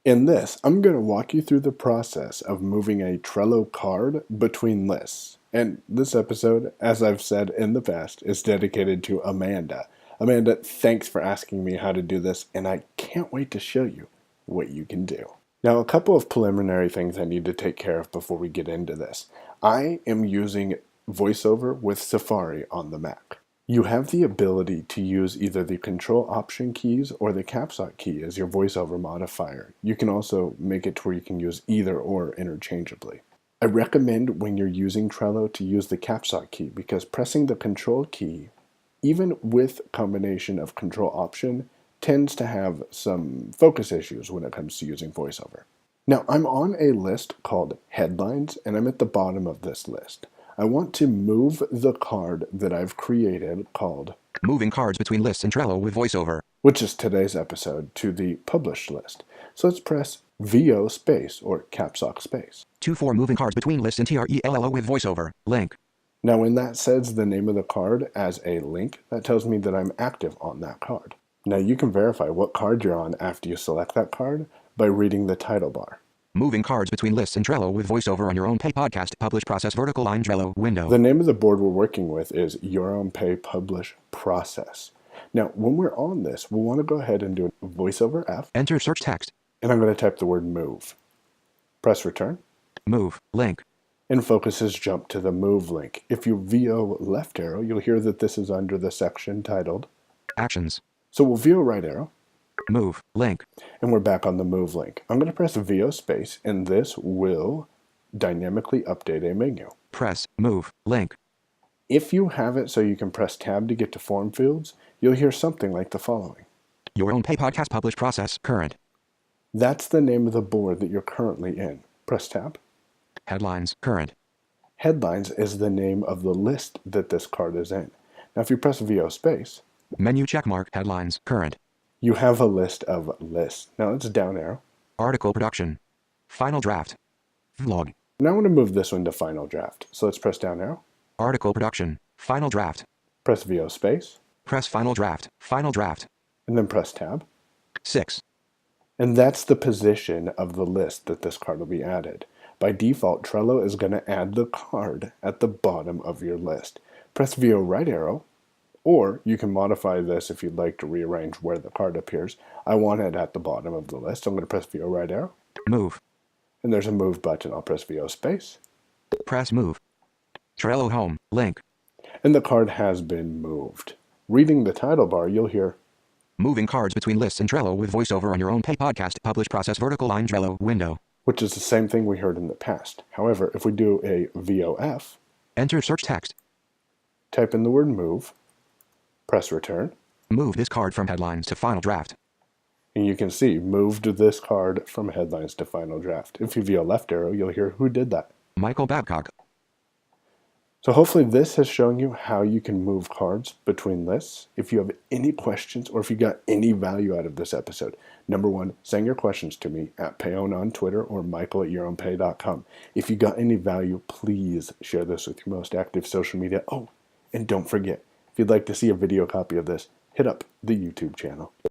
In this, I'm going to walk you through the process of moving a Trello card between lists. And this episode, as I've said in the past, is dedicated to Amanda. Amanda, thanks for asking me how to do this, and I can't wait to show you what you can do. Now, a couple of preliminary things I need to take care of before we get into this. I am using Voiceover with Safari on the Mac. You have the ability to use either the Control Option keys or the Caps Lock key as your VoiceOver modifier. You can also make it to where you can use either or interchangeably. I recommend when you're using Trello to use the Caps Lock key because pressing the Control key, even with combination of Control Option, tends to have some focus issues when it comes to using VoiceOver. Now, I'm on a list called Headlines, and I'm at the bottom of this list. I want to move the card that I've created called Moving Cards Between Lists in Trello with VoiceOver, which is today's episode, to the published list. So let's press VO space or caps lock space. 2-4 Moving Cards Between Lists in Trello with VoiceOver, link. Now when that says the name of the card as a link, that tells me that I'm active on that card. Now you can verify what card you're on after you select that card by reading the title bar. Moving Cards Between Lists in Trello with VoiceOver on Your Own Pay Podcast, Publish Process Vertical Line Trello window. The name of the board we're working with is Your Own Pay Publish Process. Now, when we're on this, we'll want to go ahead and do VoiceOver F. Enter search text. And I'm going to type the word move. Press return. Move, link. And focus has jumped to the move link. If you VO left arrow, you'll hear that this is under the section titled Actions. So we'll VO right arrow. Move, link. And we're back on the move link. I'm going to press VO space, and this will dynamically update a menu. Press move, link. If you have it so you can press tab to get to form fields, you'll hear something like the following. Your Own Pay Podcast Publish Process, current. That's the name of the board that you're currently in. Press tab. Headlines, current. Headlines is the name of the list that this card is in. Now if you press VO space, menu checkmark, headlines, current. You have a list of lists. Now it's down arrow. Article production. Final draft. Vlog. Now I want to move this one to final draft. So let's press down arrow. Article production. Final draft. Press VO space. Press final draft. Final draft. And then press tab. 6. And that's the position of the list that this card will be added. By default, Trello is going to add the card at the bottom of your list. Press VO right arrow. Or you can modify this if you'd like to rearrange where the card appears. I want it at the bottom of the list. So I'm going to press VO right arrow. Move. And there's a move button. I'll press VO space. Press move. Trello home, link. And the card has been moved. Reading the title bar, you'll hear Moving Cards Between Lists in Trello with VoiceOver on Your Own Pay Podcast, Publish Process Vertical Line Trello window. Which is the same thing we heard in the past. However, if we do a VOF, enter search text. Type in the word move. Press return. Move this card from headlines to final draft. And you can see, moved this card from headlines to final draft. If you VO left arrow, you'll hear who did that. Michael Babcock. So hopefully this has shown you how you can move cards between lists. If you have any questions or if you got any value out of this episode, number one, send your questions to me at Payon on Twitter or michael@yourownpay.com. If you got any value, please share this with your most active social media. Oh, and don't forget, if you'd like to see a video copy of this, hit up the YouTube channel.